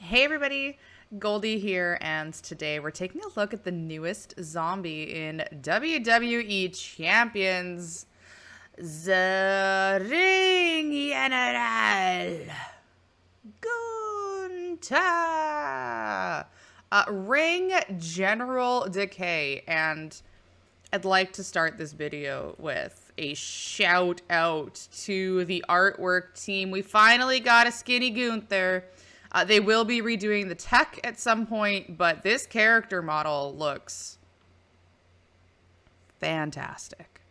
Hey everybody, Goldie here, and today we're taking a look at the newest zombie in WWE Champions, the Ring General, Gunther, Ring General Decay, and I'd like to start this video with a shout out to the artwork team. We finally got a skinny Gunther. They will be redoing the tech at some point, but this character model looks fantastic.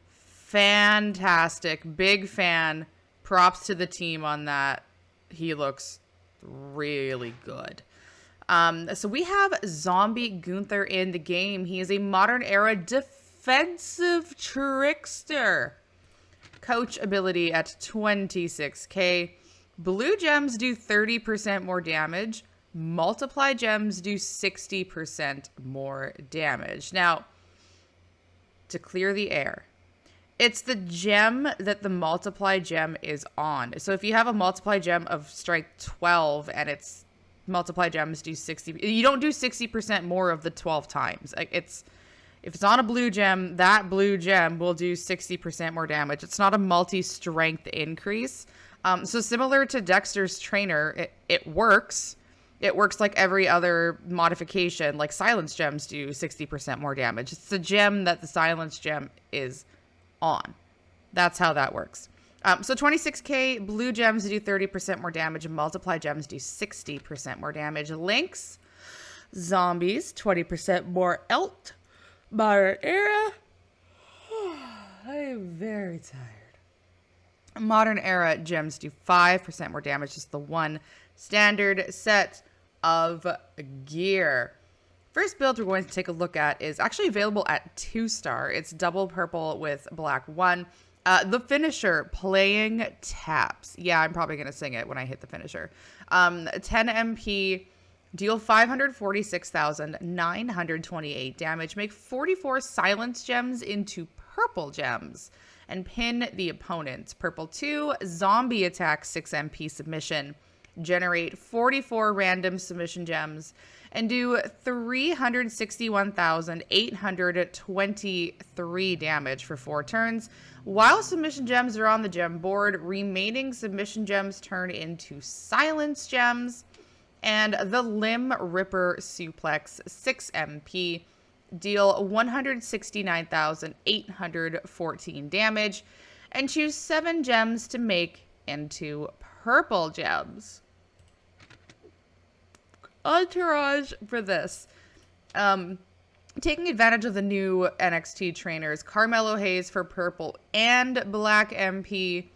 Fantastic. Big fan. Props to the team on that. He looks really good. So we have Zombie Gunther in the game. He is a modern era defensive trickster. Coach ability at 26k. Blue gems do 30% more damage. Multiply gems do 60% more damage. Now, to clear the air, it's the gem that the multiply gem is on. So if you have a multiply gem of strike 12 and it's multiply gems do 60, you don't do 60% more of the 12 times. Like if it's on a blue gem, that blue gem will do 60% more damage. It's not a multi-strength increase. So similar to Dexter's trainer, it works. It works like every other modification, like silence gems do 60% more damage. It's the gem that the silence gem is on. That's how that works. So 26k, blue gems do 30% more damage, and multiply gems do 60% more damage. Links, zombies, 20% more elt. Modern era. I am very tired. Modern era gems do 5% more damage, just the one standard set of gear. First build we're going to take a look at is actually available at 2-star. It's double purple with black 1. The finisher, playing taps. Yeah, I'm probably going to sing it when I hit the finisher. 10 MP, deal 546,928 damage, make 44 silence gems into purple gems, and pin the opponent. Purple 2, zombie attack 6 MP submission, generate 44 random submission gems, and do 361,823 damage for 4 turns. While submission gems are on the gem board, remaining submission gems turn into silence gems. And the Limb Ripper Suplex 6 MP, deal 169,814 damage, and choose 7 gems to make into purple gems. Entourage for this. Taking advantage of the new NXT trainers, Carmelo Hayes for purple and black MP,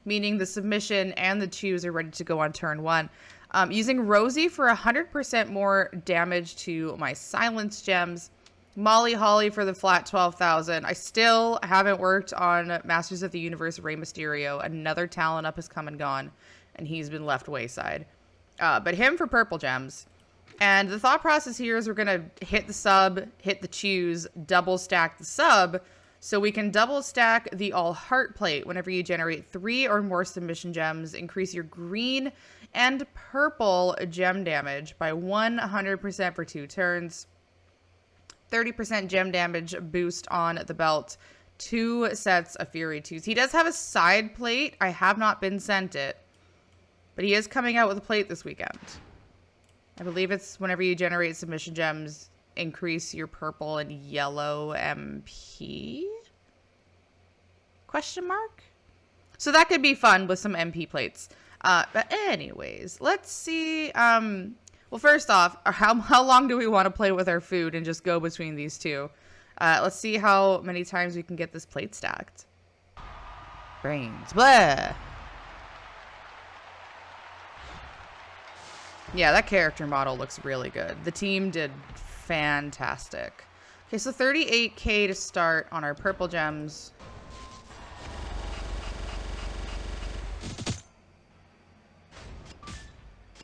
meaning the submission and the choose are ready to go on turn 1. Using Rosie for 100% more damage to my silence gems. Molly Holly for the flat 12,000. I still haven't worked on Masters of the Universe Rey Mysterio. Another talent up has come and gone, and he's been left wayside. But him for purple gems. And the thought process here is we're going to hit the sub, hit the choose, double stack the sub, so we can double stack the all heart plate. Whenever you generate 3 or more submission gems, increase your green and purple gem damage by 100% for 2 turns. 30% gem damage boost on the belt. 2 sets of Fury 2s. He does have a side plate. I have not been sent it, but he is coming out with a plate this weekend. I believe it's whenever you generate submission gems, increase your purple and yellow MP? Question mark? So that could be fun with some MP plates. But anyways, let's see. Well, first off, how long do we want to play with our food and just go between these two? Let's see how many times we can get this plate stacked. Brains. Blah. Yeah, that character model looks really good. The team did fantastic. Okay, so 38k to start on our purple gems.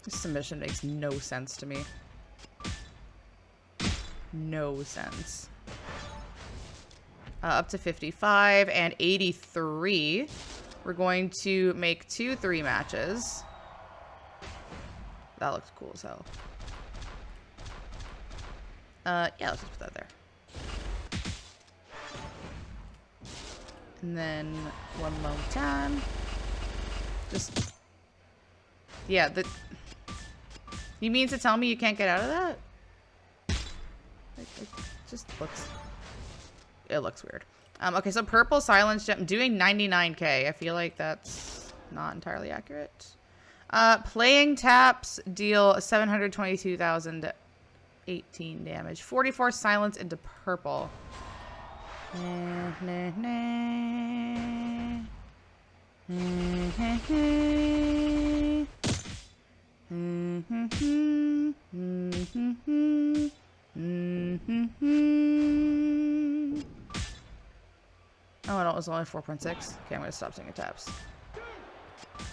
This submission makes no sense to me. No sense. Up to 55 and 83. We're going to make 2 3 matches. That looks cool as hell. Yeah, let's just put that there. And then one more time. Just, yeah, you mean to tell me you can't get out of that? It just looks, it looks weird. Okay, so purple silence gem doing 99k. I feel like that's not entirely accurate. Playing taps deal 722,018 damage. 44 silence into purple. Oh, no, it was only 4.6. Okay, I'm gonna stop singing taps.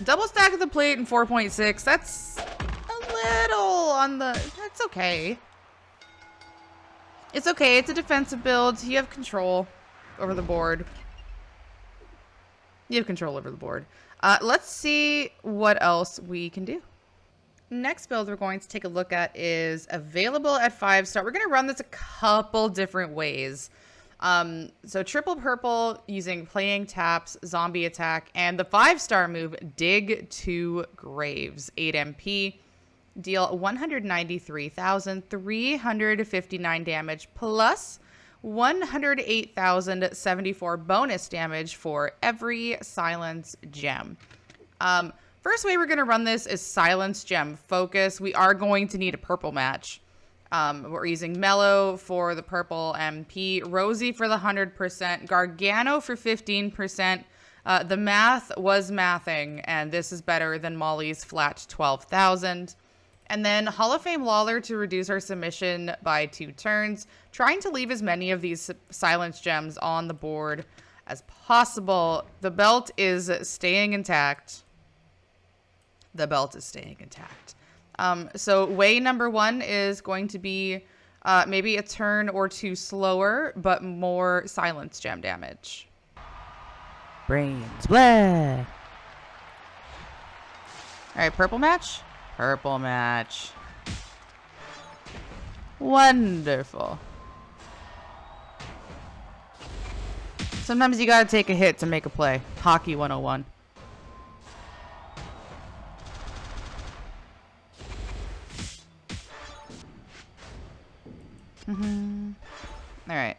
Double stack of the plate and 4.6. That's a little on the... That's okay. It's okay. It's a defensive build. You have control over the board. You have control over the board. Let's see what else we can do. Next build we're going to take a look at is available at 5-star. We're going to run this a couple different ways. So triple purple using playing taps, zombie attack, and the 5-star move, dig to graves, 8 MP, deal 193,359 damage plus 108,074 bonus damage for every silence gem. First way we're going to run this is silence gem focus. We are going to need a purple match. We're using Mellow for the purple MP, Rosie for the 100%, Gargano for 15%. The math was mathing, and this is better than Molly's flat 12,000. And then Hall of Fame Lawler to reduce our submission by 2 turns, trying to leave as many of these silence gems on the board as possible. The belt is staying intact. The belt is staying intact. So way number 1 is going to be maybe a turn or 2 slower, but more silence gem damage. Brains, blah. All right, purple match. Purple match. Wonderful. Sometimes you gotta take a hit to make a play. Hockey 101. All right.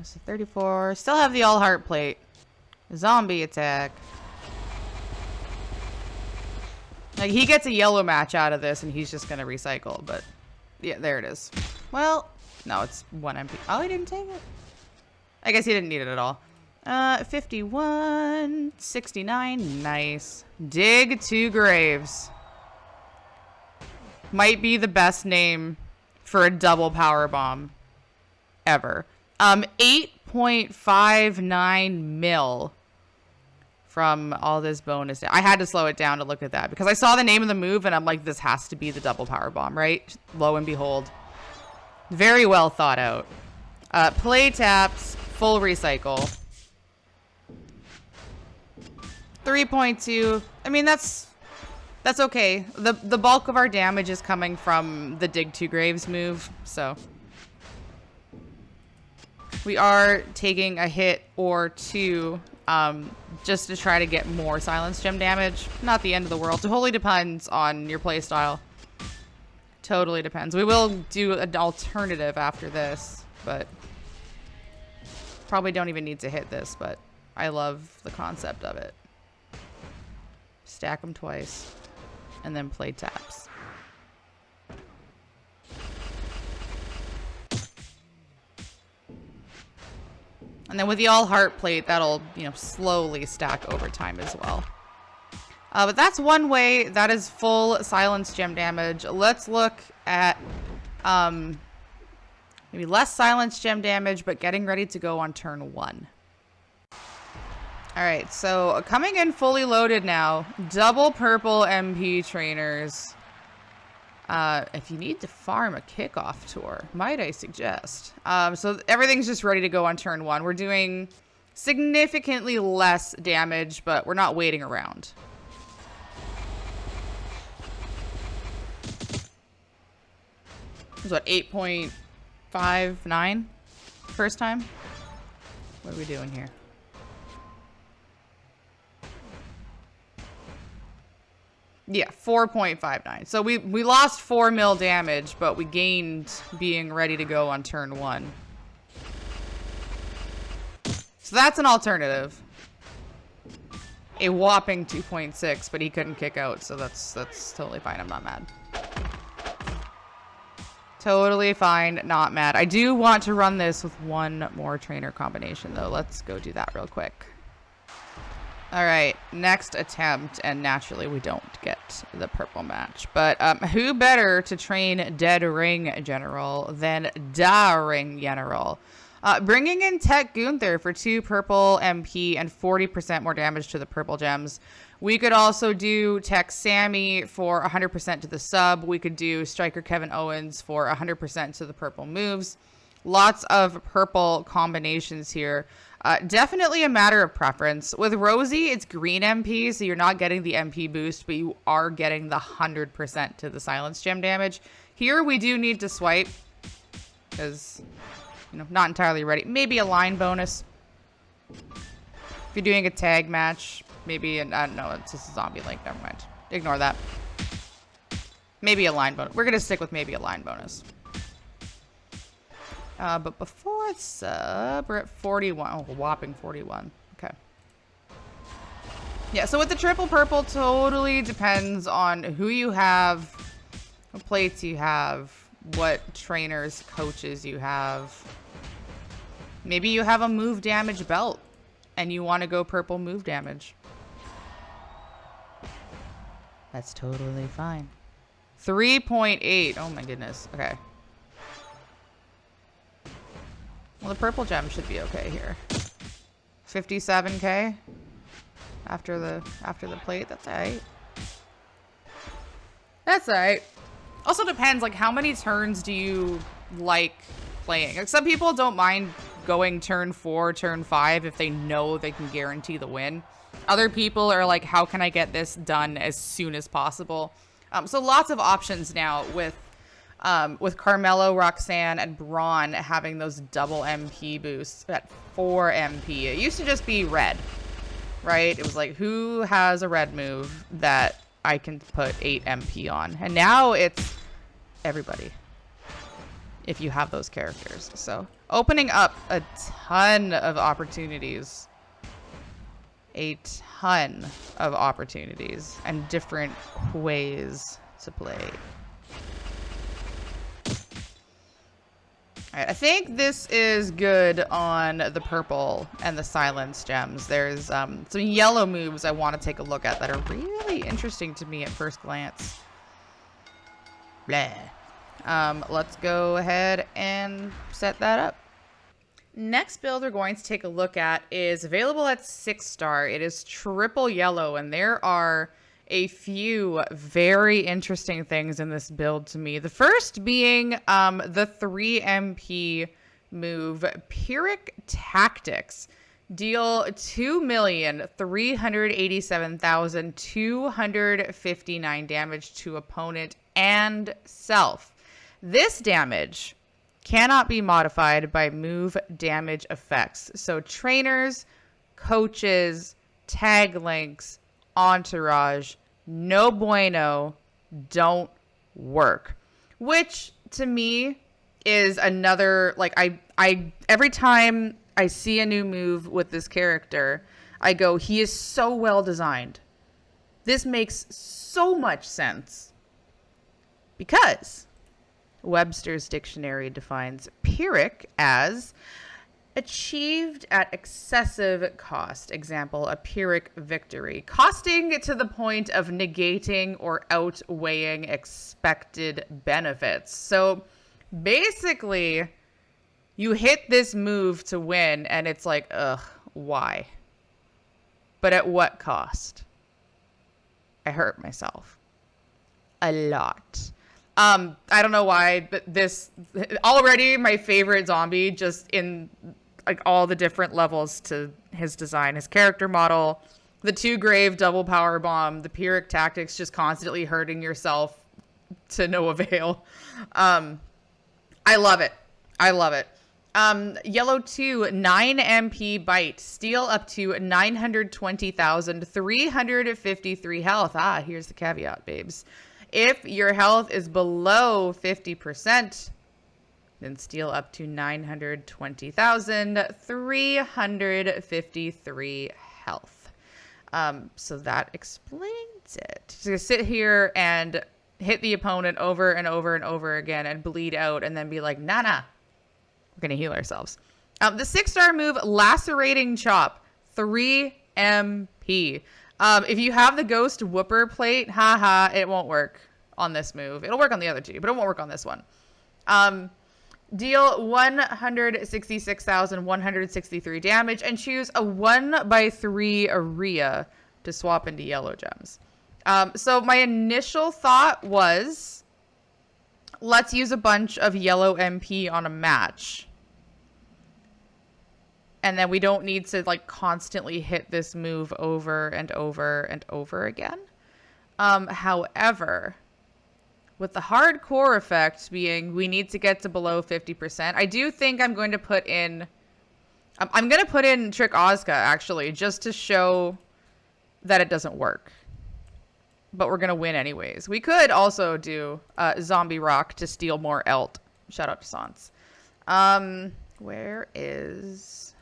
So 34. Still have the all heart plate. Zombie attack. Like, he gets a yellow match out of this, and he's just gonna recycle. But yeah, there it is. Well, no, it's 1 MP. Oh, he didn't take it. I guess he didn't need it at all. 51, 69. Nice. Dig to graves. Might be the best name for a double power bomb ever. 8.59 mil from all this bonus. I had to slow it down to look at that because I saw the name of the move and I'm like, this has to be the double power bomb, right? Lo and behold. Very well thought out. Play taps, full recycle. 3.2. I mean, that's okay. The bulk of our damage is coming from the dig to graves move, so we are taking a hit or 2 just to try to get more silence gem damage. Not the end of the world. It totally depends on your playstyle. Totally depends. We will do an alternative after this, but probably don't even need to hit this, but I love the concept of it. Stack them twice. And then play taps. And then with the all heart plate, that'll, slowly stack over time as well. But that's one way. That is full silence gem damage. Let's look at maybe less silence gem damage, but getting ready to go on turn 1. All right, so coming in fully loaded now, double purple MP trainers. If you need to farm a kickoff tour, might I suggest. So everything's just ready to go on turn 1. We're doing significantly less damage, but we're not waiting around. was what, 8.59 first time? What are we doing here? Yeah, 4.59. So we lost 4 mil damage, but we gained being ready to go on turn 1. So that's an alternative. A whopping 2.6, but he couldn't kick out, so that's totally fine. I'm not mad. Totally fine, not mad. I do want to run this with one more trainer combination, though. Let's go do that real quick. All right, next attempt, and naturally we don't get the purple match. But who better to train Dead Ring General than Da Ring General? Bringing in Tech Gunther for 2 purple MP and 40% more damage to the purple gems. We could also do Tech Sammy for 100% to the sub. We could do Striker Kevin Owens for 100% to the purple moves. Lots of purple combinations here. Definitely a matter of preference. With Rosie, it's green MP, so you're not getting the MP boost, but you are getting the 100% to the silence gem damage. Here, we do need to swipe, because, you know, not entirely ready. Maybe a line bonus. If you're doing a tag match, maybe, and I don't know, it's just a zombie link, never mind. Ignore that. Maybe a line bonus. We're going to stick with maybe a line bonus. But before sub, we're at 41. Oh, a whopping 41. Okay. Yeah, so with the triple purple, totally depends on who you have, what plates you have, what trainers, coaches you have. Maybe you have a move damage belt and you want to go purple move damage. That's totally fine. 3.8. Oh my goodness. Okay. Well, the purple gem should be okay here. 57k after the plate. That's alright. That's alright. Also depends, like, how many turns do you like playing? Like, some people don't mind going turn 4, turn 5 if they know they can guarantee the win. Other people are like, how can I get this done as soon as possible? So lots of options now with Carmelo, Roxanne, and Braun having those double MP boosts at 4 MP. It used to just be red, right? It was like, who has a red move that I can put 8 MP on? And now it's everybody, if you have those characters. So opening up a ton of opportunities. A ton of opportunities and different ways to play. I think this is good on the purple and the silence gems. There's some yellow moves I want to take a look at that are really interesting to me at first glance. Blah. Let's go ahead and set that up. Next build we're going to take a look at is available at 6-star. It is triple yellow, and there are a few very interesting things in this build to me. The first being the 3 MP move, Pyrrhic Tactics. Deal 2,387,259 damage to opponent and self. This damage cannot be modified by move damage effects. So trainers, coaches, tag links, entourage, no bueno, don't work. Which to me is another, like, I every time I see a new move with this character, I go, he is so well designed. This makes so much sense. Because Webster's dictionary defines Pyrrhic as achieved at excessive cost. Example, a Pyrrhic victory. Costing to the point of negating or outweighing expected benefits. So basically, you hit this move to win, and it's like, ugh, why? But at what cost? I hurt myself. A lot. I don't know why, but this already my favorite zombie, just in like all the different levels to his design, his character model, the 2 grave double power bomb, the Pyrrhic Tactics, just constantly hurting yourself to no avail. I love it. I love it. Yellow 2, 9 MP bite. Steal up to 920,353 health. Ah, here's the caveat, babes. If your health is below 50%, then steal up to 920,353 health. So that explains it. Just gonna sit here and hit the opponent over and over and over again and bleed out and then be like, nah. We're going to heal ourselves. The 6-star move, Lacerating Chop, 3 MP. If you have the Ghost Whooper plate, it won't work on this move. It'll work on the other two, but it won't work on this one. Deal 166,163 damage and choose a 1x3 area to swap into yellow gems. So my initial thought was, let's use a bunch of yellow MP on a match. And then we don't need to like constantly hit this move over and over and over again. However, with the hardcore effect being we need to get to below 50%, I do think I'm going to put in... I'm going to put in Trick Ozka, actually, just to show that it doesn't work. But we're going to win anyways. We could also do Zombie Rock to steal more Elt. Shout out to Sans. Where is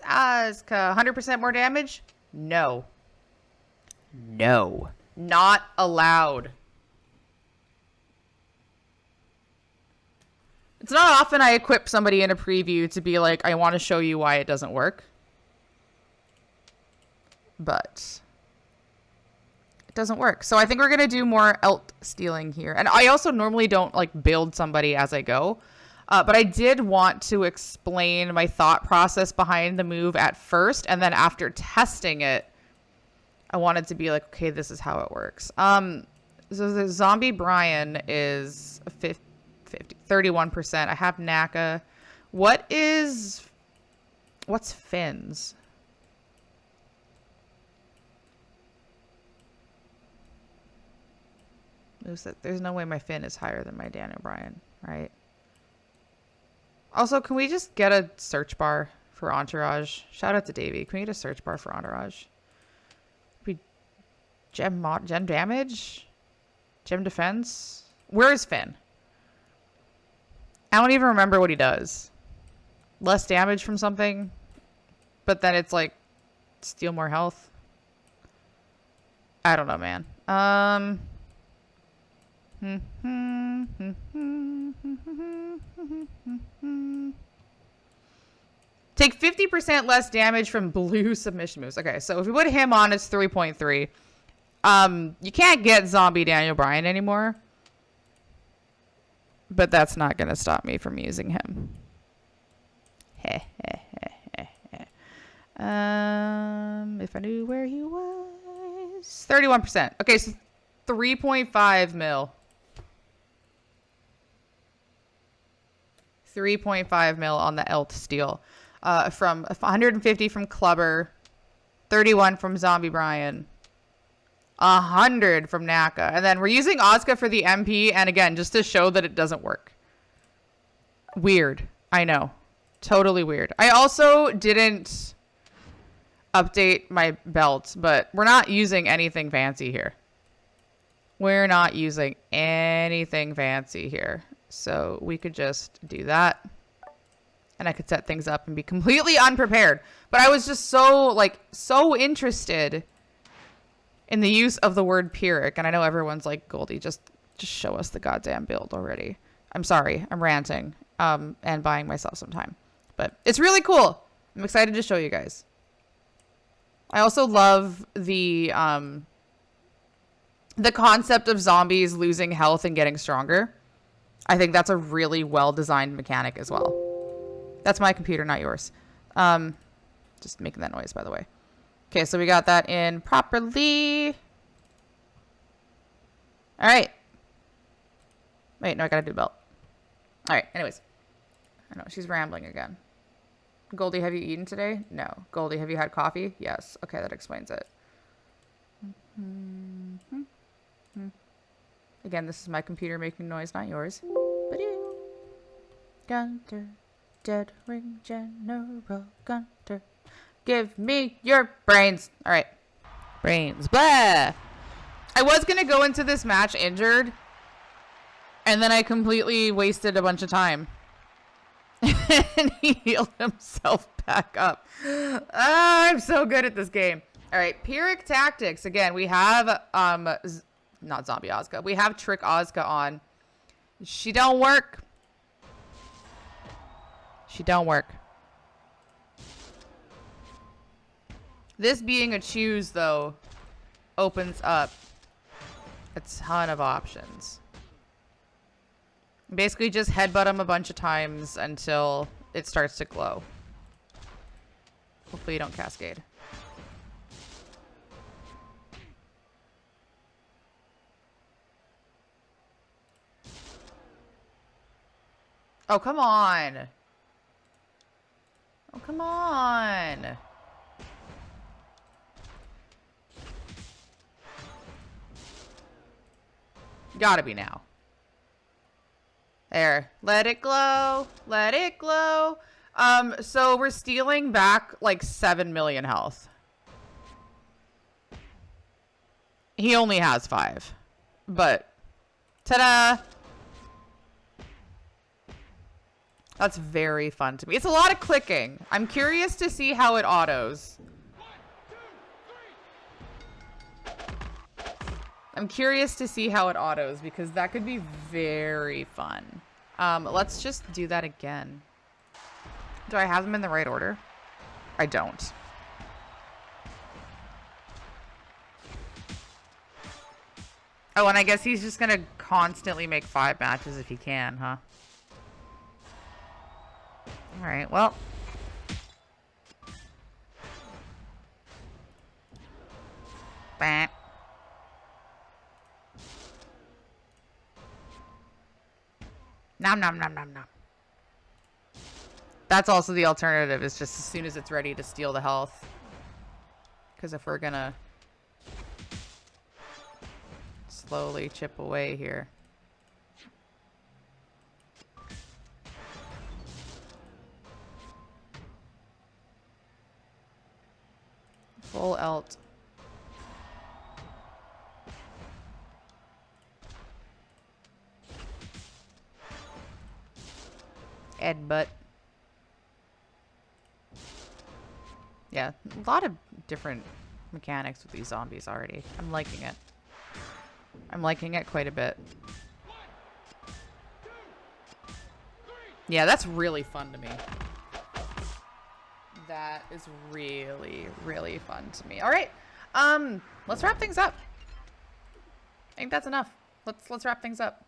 Ozka? 100% more damage? No. No. Not allowed. It's not often I equip somebody in a preview to be like, I want to show you why it doesn't work. But it doesn't work. So I think we're going to do more Elt stealing here. And I also normally don't like build somebody as I go. But I did want to explain my thought process behind the move at first. And then after testing it, I wanted to be like, okay, this is how it works. So the Zombie Brian is 31%. I have Naka. What's Finn's? There's no way my Finn is higher than my Daniel Bryan, right? Also, can we just get a search bar for Entourage? Shout out to Davey. Can we get a search bar for Entourage? Gem damage? Gem defense? Where is Finn? I don't even remember what he does. Less damage from something, but then it's like steal more health. I don't know, man. Take 50% less damage from blue submission moves. Okay, so if we put him on, it's 3.3. You can't get zombie Daniel Bryan anymore. But that's not going to stop me from using him. If I knew where he was. 31%. Okay, so 3.5 mil. 3.5 mil on the Elt steal. From 150 from Clubber, 31 from Zombie Brian, 100 from Naka. And then we're using Ozka for the MP, and again, just to show that it doesn't work. Weird. I know. Totally weird. I also didn't update my belt, but we're not using anything fancy here. We're not using anything fancy here. So we could just do that. And I could set things up and be completely unprepared. But I was just so interested in the use of the word Pyrrhic. And I know everyone's like, Goldie, just show us the goddamn build already. I'm sorry. I'm ranting and buying myself some time. But it's really cool. I'm excited to show you guys. I also love the concept of zombies losing health and getting stronger. I think that's a really well-designed mechanic as well. That's my computer, not yours. Just making that noise, by the way. Okay, so we got that in properly. All right. Wait, no, I gotta do belt. All right, anyways. I know, she's rambling again. Goldie, have you eaten today? No. Goldie, have you had coffee? Yes. Okay, that explains it. Again, this is my computer making noise, not yours. Gunther, dead ring general Gunther. Give me your brains. All right. Brains. Blah. I was going to go into this match injured, and then I completely wasted a bunch of time. And he healed himself back up. I'm so good at this game. All right. Pyrrhic Tactics. Again, we have, not Zombie Asuka. We have Trick Asuka on. She don't work. She don't work. This being a choose, though, opens up a ton of options. Basically, just headbutt him a bunch of times until it starts to glow. Hopefully you don't cascade. Oh, come on. Oh, come on. Gotta be now. There. Let it glow. Let it glow. So we're stealing back like 7 million health. He only has 5. But ta-da! That's very fun to me. It's a lot of clicking. I'm curious to see how it autos. I'm curious to see how it autos because that could be very fun. Let's just do that again. Do I have them in the right order? I don't. Oh, and I guess he's just gonna constantly make 5 matches if he can, huh? Alright, well. Bah. Nom nom nom nom nom. That's also the alternative, is just as soon as it's ready to steal the health. Because if we're gonna slowly chip away here. Full elt. Headbutt. Yeah, a lot of different mechanics with these zombies already. I'm liking it. I'm liking it quite a bit. Yeah, that's really fun to me. That is really, really fun to me. All right, let's wrap things up. I think that's enough. Let's wrap things up.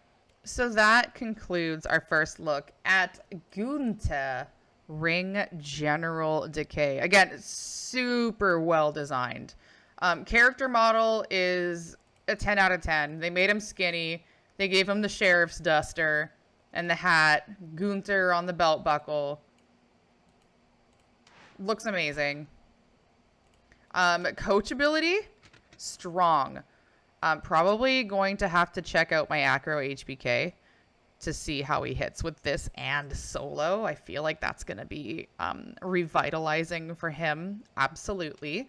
So that concludes our first look at Gunther Ring General Decay. Again, super well designed. Character model is a 10 out of 10. They made him skinny. They gave him the sheriff's duster and the hat. Gunther on the belt buckle. Looks amazing. Coachability, strong. Probably going to have to check out my Acro HBK to see how he hits with this and solo. I feel like that's going to be revitalizing for him. Absolutely.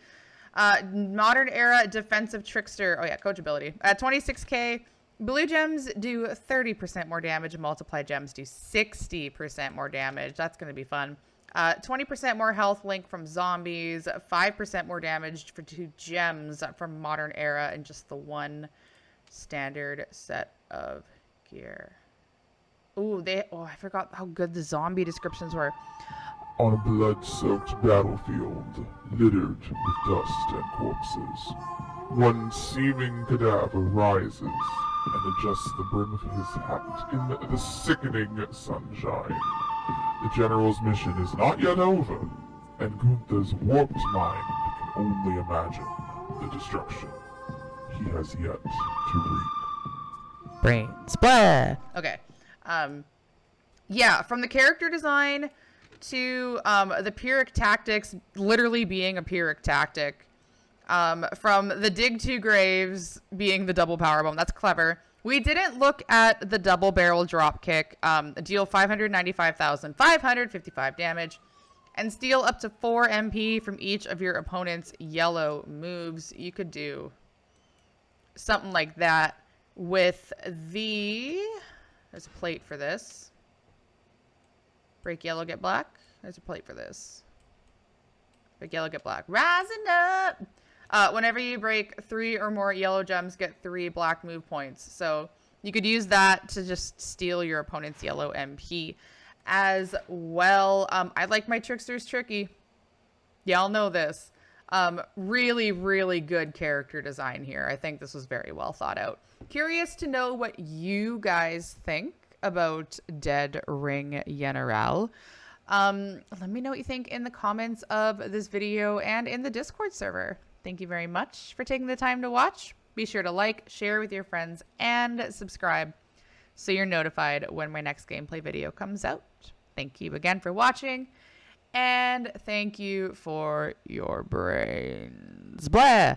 Modern era defensive trickster. Oh yeah, coachability. At 26k, blue gems do 30% more damage. Multiplied gems do 60% more damage. That's going to be fun. 20% more health link from zombies, 5% more damage for 2 gems from modern era, and just the 1 standard set of gear. Ooh, I forgot how good the zombie descriptions were. On a blood-soaked battlefield, littered with dust and corpses, one seeming cadaver rises and adjusts the brim of his hat in the sickening sunshine. The General's mission is not yet over, and Gunther's warped mind can only imagine the destruction he has yet to reap. Brains. Blah. Okay. Yeah, from the character design to the Pyrrhic Tactics literally being a Pyrrhic tactic, from the dig 2 graves being the double power bomb, that's clever, We didn't look at the double barrel drop kick. Deal 595,555 damage and steal up to 4 MP from each of your opponent's yellow moves. You could do something like that with the... There's a plate for this. Break yellow, get black. There's a plate for this. Break yellow, get black. Rising up! Whenever you break 3 or more yellow gems, get 3 black move points. So you could use that to just steal your opponent's yellow MP as well. I like my Trickster's Tricky. Y'all know this. Really, really good character design here. I think this was very well thought out. Curious to know what you guys think about Dead Ring General. Let me know what you think in the comments of this video and in the Discord server. Thank you very much for taking the time to watch. Be sure to like, share with your friends, and subscribe so you're notified when my next gameplay video comes out. Thank you again for watching, and thank you for your brains. Blah!